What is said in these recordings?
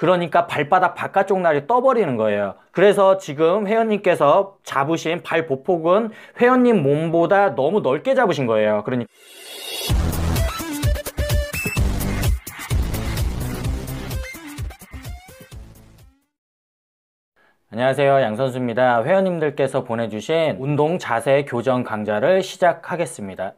그러니까 발바닥 바깥쪽 날이 떠버리는 거예요. 그래서 지금 회원님께서 잡으신 발 보폭은 회원님 몸보다 너무 넓게 잡으신 거예요. 그러니까 안녕하세요, 양선수입니다. 회원님들께서 보내주신 운동 자세 교정 강좌를 시작하겠습니다.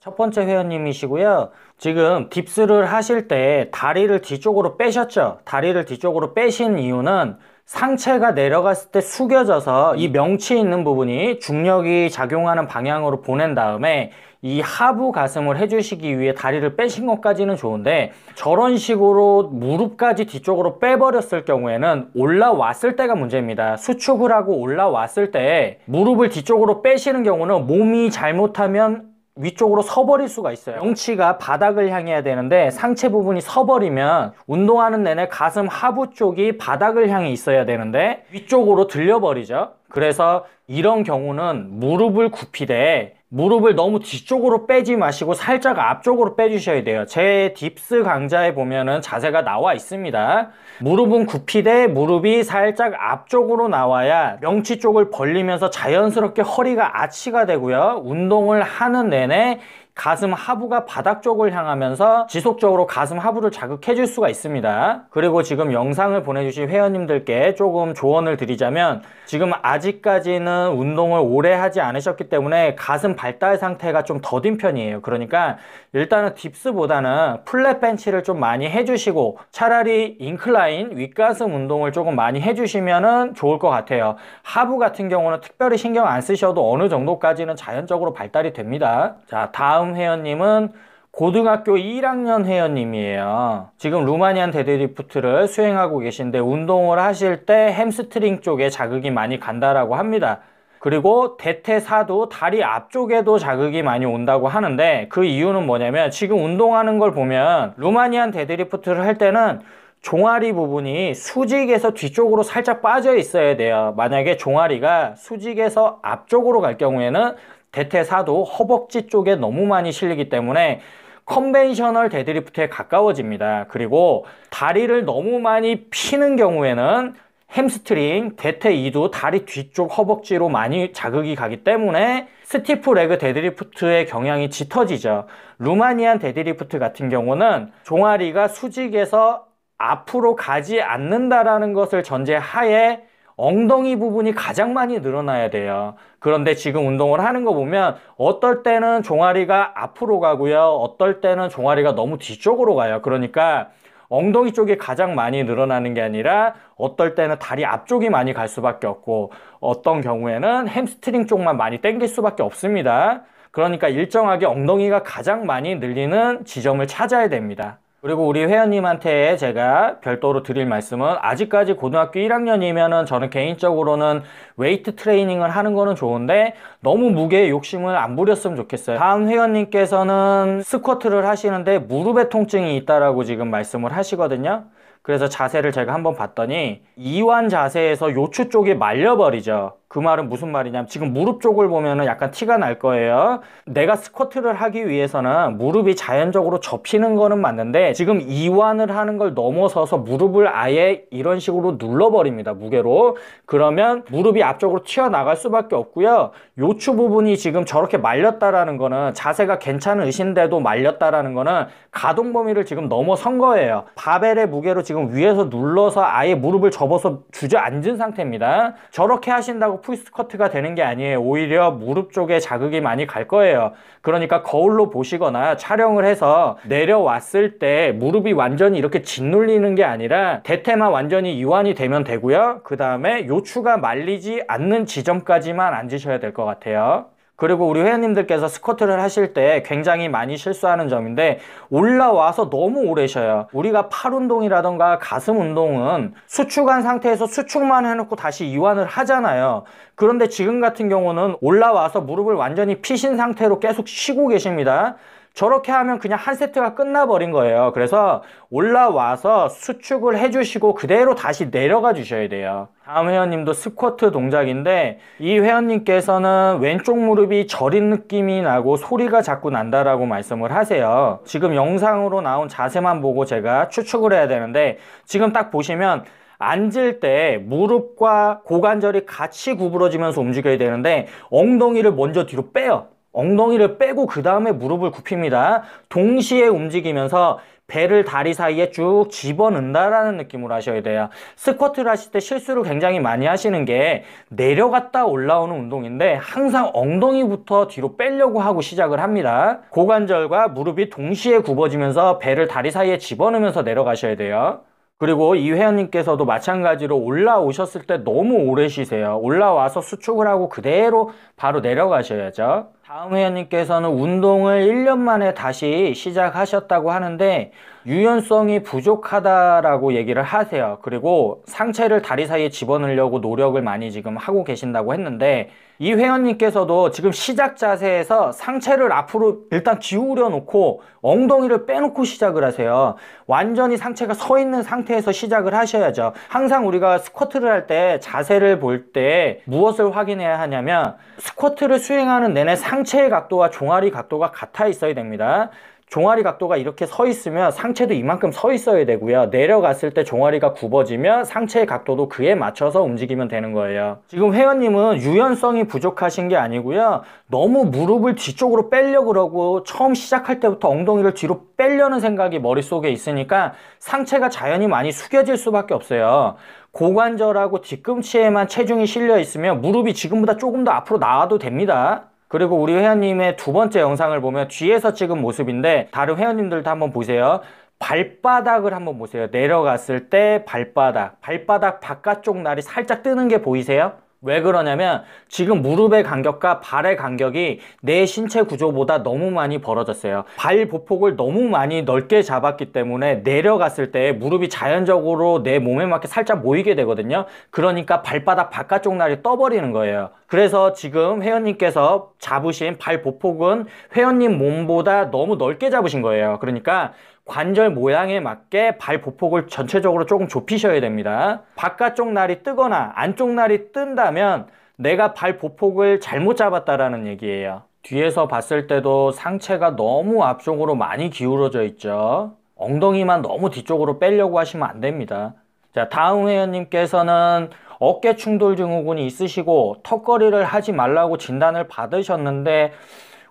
첫 번째 회원님이시고요. 지금 딥스를 하실 때 다리를 뒤쪽으로 빼셨죠? 다리를 뒤쪽으로 빼신 이유는 상체가 내려갔을 때 숙여져서 이 명치 있는 부분이 중력이 작용하는 방향으로 보낸 다음에 이 하부 가슴을 해주시기 위해 다리를 빼신 것까지는 좋은데, 저런 식으로 무릎까지 뒤쪽으로 빼버렸을 경우에는 올라왔을 때가 문제입니다. 수축을 하고 올라왔을 때 무릎을 뒤쪽으로 빼시는 경우는 몸이 잘못하면 위쪽으로 서버릴 수가 있어요. 명치가 바닥을 향해야 되는데 상체 부분이 서버리면 운동하는 내내 가슴 하부 쪽이 바닥을 향해 있어야 되는데 위쪽으로 들려버리죠. 그래서 이런 경우는 무릎을 굽히되 무릎을 너무 뒤쪽으로 빼지 마시고 살짝 앞쪽으로 빼주셔야 돼요. 제 딥스 강좌에 보면은 자세가 나와 있습니다. 무릎은 굽히되 무릎이 살짝 앞쪽으로 나와야 명치 쪽을 벌리면서 자연스럽게 허리가 아치가 되고요. 운동을 하는 내내 가슴 하부가 바닥 쪽을 향하면서 지속적으로 가슴 하부를 자극해 줄 수가 있습니다. 그리고 지금 영상을 보내주신 회원님들께 조금 조언을 드리자면, 지금 아직까지는 운동을 오래 하지 않으셨기 때문에 가슴 발달 상태가 좀 더딘 편이에요. 그러니까 일단은 딥스보다는 플랫 벤치를 좀 많이 해주시고 차라리 인클라인 윗가슴 운동을 조금 많이 해주시면 좋을 것 같아요. 하부 같은 경우는 특별히 신경 안 쓰셔도 어느 정도까지는 자연적으로 발달이 됩니다. 자, 다음 회원님은 고등학교 1학년 회원님이에요. 지금 루마니안 데드리프트를 수행하고 계신데 운동을 하실 때 햄스트링 쪽에 자극이 많이 간다라고 합니다. 그리고 대퇴사두 다리 앞쪽에도 자극이 많이 온다고 하는데, 그 이유는 뭐냐면 지금 운동하는 걸 보면 루마니안 데드리프트를 할 때는 종아리 부분이 수직에서 뒤쪽으로 살짝 빠져 있어야 돼요. 만약에 종아리가 수직에서 앞쪽으로 갈 경우에는 대퇴사두 허벅지 쪽에 너무 많이 실리기 때문에 컨벤셔널 데드리프트에 가까워집니다. 그리고 다리를 너무 많이 피는 경우에는 햄스트링, 대퇴 이두 다리 뒤쪽 허벅지로 많이 자극이 가기 때문에 스티프 레그 데드리프트의 경향이 짙어지죠. 루마니안 데드리프트 같은 경우는 종아리가 수직에서 앞으로 가지 않는다라는 것을 전제하에 엉덩이 부분이 가장 많이 늘어나야 돼요. 그런데 지금 운동을 하는 거 보면 어떨 때는 종아리가 앞으로 가고요, 어떨 때는 종아리가 너무 뒤쪽으로 가요. 그러니까 엉덩이 쪽이 가장 많이 늘어나는 게 아니라 어떨 때는 다리 앞쪽이 많이 갈 수밖에 없고 어떤 경우에는 햄스트링 쪽만 많이 당길 수밖에 없습니다. 그러니까 일정하게 엉덩이가 가장 많이 늘리는 지점을 찾아야 됩니다. 그리고 우리 회원님한테 제가 별도로 드릴 말씀은, 아직까지 고등학교 1학년이면은 저는 개인적으로는 웨이트 트레이닝을 하는 거는 좋은데 너무 무게에 욕심을 안 부렸으면 좋겠어요. 다음 회원님께서는 스쿼트를 하시는데 무릎에 통증이 있다라고 지금 말씀을 하시거든요. 그래서 자세를 제가 한번 봤더니 이완 자세에서 요추 쪽이 말려버리죠. 그 말은 무슨 말이냐면 지금 무릎 쪽을 보면은 약간 티가 날 거예요. 내가 스쿼트를 하기 위해서는 무릎이 자연적으로 접히는 거는 맞는데 지금 이완을 하는 걸 넘어서서 무릎을 아예 이런 식으로 눌러버립니다, 무게로. 그러면 무릎이 앞쪽으로 튀어나갈 수밖에 없고요. 요추 부분이 지금 저렇게 말렸다라는 거는, 자세가 괜찮으신데도 말렸다라는 거는 가동 범위를 지금 넘어선 거예요. 바벨의 무게로 지금 위에서 눌러서 아예 무릎을 접어서 주저앉은 상태입니다. 저렇게 하신다고 풀스쿼트가 되는 게 아니에요. 오히려 무릎 쪽에 자극이 많이 갈 거예요. 그러니까 거울로 보시거나 촬영을 해서 내려왔을 때 무릎이 완전히 이렇게 짓눌리는 게 아니라 대퇴만 완전히 이완이 되면 되고요. 그 다음에 요추가 말리지 않는 지점까지만 앉으셔야 될 것 같아요. 그리고 우리 회원님들께서 스쿼트를 하실 때 굉장히 많이 실수하는 점인데, 올라와서 너무 오래 쉬어요. 우리가 팔 운동이라던가 가슴 운동은 수축한 상태에서 수축만 해놓고 다시 이완을 하잖아요. 그런데 지금 같은 경우는 올라와서 무릎을 완전히 피신 상태로 계속 쉬고 계십니다. 저렇게 하면 그냥 한 세트가 끝나버린 거예요. 그래서 올라와서 수축을 해주시고 그대로 다시 내려가 주셔야 돼요. 다음 회원님도 스쿼트 동작인데 이 회원님께서는 왼쪽 무릎이 저린 느낌이 나고 소리가 자꾸 난다라고 말씀을 하세요. 지금 영상으로 나온 자세만 보고 제가 추측을 해야 되는데 지금 딱 보시면 앉을 때 무릎과 고관절이 같이 구부러지면서 움직여야 되는데 엉덩이를 먼저 뒤로 빼요. 엉덩이를 빼고 그 다음에 무릎을 굽힙니다. 동시에 움직이면서 배를 다리 사이에 쭉 집어넣는다라는 느낌으로 하셔야 돼요. 스쿼트를 하실 때 실수를 굉장히 많이 하시는 게 내려갔다 올라오는 운동인데 항상 엉덩이부터 뒤로 빼려고 하고 시작을 합니다. 고관절과 무릎이 동시에 굽어지면서 배를 다리 사이에 집어넣으면서 내려가셔야 돼요. 그리고 이 회원님께서도 마찬가지로 올라오셨을 때 너무 오래 쉬세요. 올라와서 수축을 하고 그대로 바로 내려가셔야죠. 다음 회원님께서는 운동을 1년 만에 다시 시작하셨다고 하는데 유연성이 부족하다라고 얘기를 하세요. 그리고 상체를 다리 사이에 집어넣으려고 노력을 많이 지금 하고 계신다고 했는데 이 회원님께서도 지금 시작 자세에서 상체를 앞으로 일단 기울여 놓고 엉덩이를 빼놓고 시작을 하세요. 완전히 상체가 서 있는 상태에서 시작을 하셔야죠. 항상 우리가 스쿼트를 할 때 자세를 볼 때 무엇을 확인해야 하냐면 스쿼트를 수행하는 내내 상체의 각도와 종아리 각도가 같아 있어야 됩니다. 종아리 각도가 이렇게 서 있으면 상체도 이만큼 서 있어야 되고요. 내려갔을 때 종아리가 굽어지면 상체의 각도도 그에 맞춰서 움직이면 되는 거예요. 지금 회원님은 유연성이 부족하신 게 아니고요. 너무 무릎을 뒤쪽으로 빼려고 그러고 처음 시작할 때부터 엉덩이를 뒤로 빼려는 생각이 머릿속에 있으니까 상체가 자연히 많이 숙여질 수밖에 없어요. 고관절하고 뒤꿈치에만 체중이 실려 있으면 무릎이 지금보다 조금 더 앞으로 나와도 됩니다. 그리고 우리 회원님의 두 번째 영상을 보면 뒤에서 찍은 모습인데 다른 회원님들도 한번 보세요. 발바닥을 한번 보세요. 내려갔을 때 발바닥 바깥쪽 날이 살짝 뜨는 게 보이세요? 왜 그러냐면 지금 무릎의 간격과 발의 간격이 내 신체 구조보다 너무 많이 벌어졌어요. 발 보폭을 너무 많이 넓게 잡았기 때문에 내려갔을 때 무릎이 자연적으로 내 몸에 맞게 살짝 모이게 되거든요. 그러니까 발바닥 바깥쪽 날이 떠버리는 거예요. 그래서 지금 회원님께서 잡으신 발 보폭은 회원님 몸보다 너무 넓게 잡으신 거예요. 그러니까 관절 모양에 맞게 발 보폭을 전체적으로 조금 좁히셔야 됩니다. 바깥쪽 날이 뜨거나 안쪽 날이 뜬다면 내가 발 보폭을 잘못 잡았다라는 얘기예요. 뒤에서 봤을 때도 상체가 너무 앞쪽으로 많이 기울어져 있죠. 엉덩이만 너무 뒤쪽으로 빼려고 하시면 안 됩니다. 자, 다음 회원님께서는 어깨 충돌 증후군이 있으시고 턱걸이를 하지 말라고 진단을 받으셨는데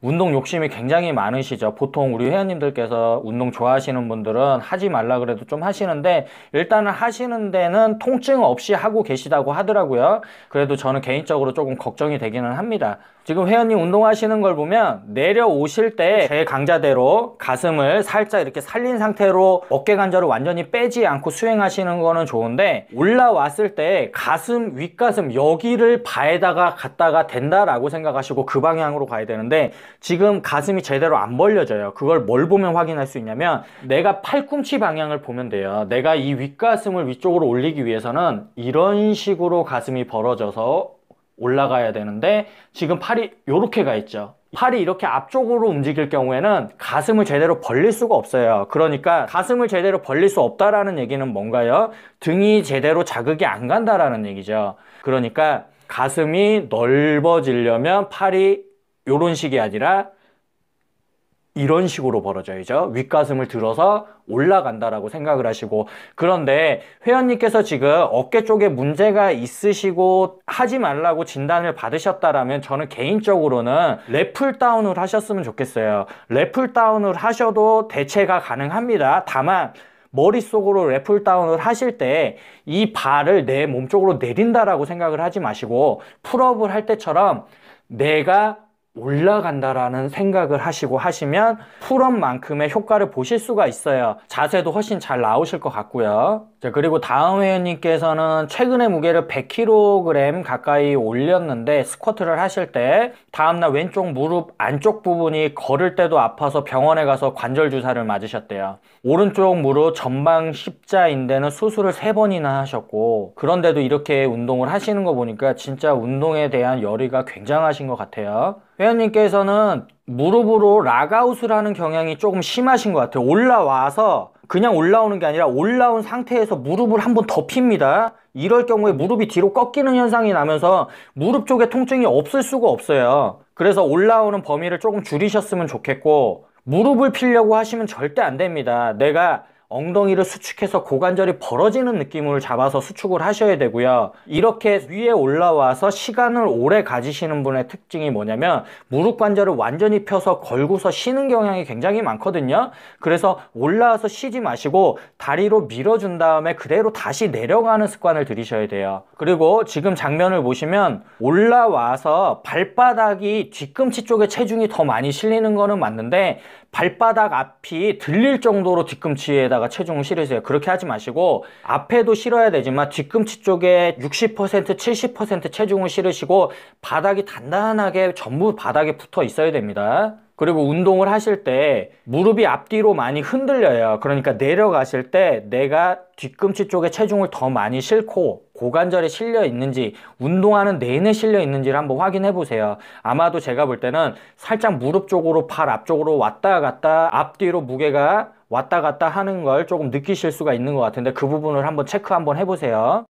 운동 욕심이 굉장히 많으시죠. 보통 우리 회원님들께서 운동 좋아하시는 분들은 하지 말라 그래도 좀 하시는데 일단은 하시는 데는 통증 없이 하고 계시다고 하더라고요. 그래도 저는 개인적으로 조금 걱정이 되기는 합니다. 지금 회원님 운동하시는 걸 보면 내려오실 때 제 강좌대로 가슴을 살짝 이렇게 살린 상태로 어깨 관절을 완전히 빼지 않고 수행하시는 거는 좋은데 올라왔을 때 가슴, 윗가슴 여기를 바에다가 갖다가 댄다라고 생각하시고 그 방향으로 가야 되는데 지금 가슴이 제대로 안 벌려져요. 그걸 뭘 보면 확인할 수 있냐면 내가 팔꿈치 방향을 보면 돼요. 내가 이 윗가슴을 위쪽으로 올리기 위해서는 이런 식으로 가슴이 벌어져서 올라가야 되는데 지금 팔이 이렇게 가 있죠. 팔이 이렇게 앞쪽으로 움직일 경우에는 가슴을 제대로 벌릴 수가 없어요. 그러니까 가슴을 제대로 벌릴 수 없다라는 얘기는 뭔가요? 등이 제대로 자극이 안 간다라는 얘기죠. 그러니까 가슴이 넓어지려면 팔이 이런 식이 아니라 이런 식으로 벌어져야죠. 윗가슴을 들어서 올라간다라고 생각을 하시고 그런데 회원님께서 지금 어깨 쪽에 문제가 있으시고 하지 말라고 진단을 받으셨다라면 저는 개인적으로는 랩풀 다운을 하셨으면 좋겠어요. 랩풀 다운을 하셔도 대체가 가능합니다. 다만 머릿속으로 랩풀 다운을 하실 때 이 발을 내 몸쪽으로 내린다라고 생각을 하지 마시고 풀업을 할 때처럼 내가 올라간다라는 생각을 하시고 하시면 풀업만큼의 효과를 보실 수가 있어요. 자세도 훨씬 잘 나오실 것 같고요. 자, 그리고 다음 회원님께서는 최근에 무게를 100kg 가까이 올렸는데 스쿼트를 하실 때 다음날 왼쪽 무릎 안쪽 부분이 걸을 때도 아파서 병원에 가서 관절 주사를 맞으셨대요. 오른쪽 무릎 전방 십자인대는 수술을 3번이나 하셨고 그런데도 이렇게 운동을 하시는 거 보니까 진짜 운동에 대한 열의가 굉장하신 것 같아요. 회원님께서는 무릎으로 락아웃을 하는 경향이 조금 심하신 것 같아요. 올라와서 그냥 올라오는 게 아니라 올라온 상태에서 무릎을 한번 덮입니다. 이럴 경우에 무릎이 뒤로 꺾이는 현상이 나면서 무릎 쪽에 통증이 없을 수가 없어요. 그래서 올라오는 범위를 조금 줄이셨으면 좋겠고, 무릎을 피려고 하시면 절대 안 됩니다. 내가 엉덩이를 수축해서 고관절이 벌어지는 느낌을 잡아서 수축을 하셔야 되고요. 이렇게 위에 올라와서 시간을 오래 가지시는 분의 특징이 뭐냐면 무릎 관절을 완전히 펴서 걸고서 쉬는 경향이 굉장히 많거든요. 그래서 올라와서 쉬지 마시고 다리로 밀어준 다음에 그대로 다시 내려가는 습관을 들이셔야 돼요. 그리고 지금 장면을 보시면 올라와서 발바닥이 뒤꿈치 쪽에 체중이 더 많이 실리는 거는 맞는데 발바닥 앞이 들릴 정도로 뒤꿈치에다가 체중을 실으세요. 그렇게 하지 마시고 앞에도 실어야 되지만 뒤꿈치 쪽에 60% 70% 체중을 실으시고 바닥이 단단하게 전부 바닥에 붙어 있어야 됩니다. 그리고 운동을 하실 때 무릎이 앞뒤로 많이 흔들려요. 그러니까 내려가실 때 내가 뒤꿈치 쪽에 체중을 더 많이 싣고 고관절에 실려 있는지, 운동하는 내내 실려 있는지를 한번 확인해 보세요. 아마도 제가 볼 때는 살짝 무릎 쪽으로 팔 앞쪽으로 왔다 갔다 앞뒤로 무게가 왔다 갔다 하는 걸 조금 느끼실 수가 있는 것 같은데 그 부분을 한번 체크 한번 해보세요.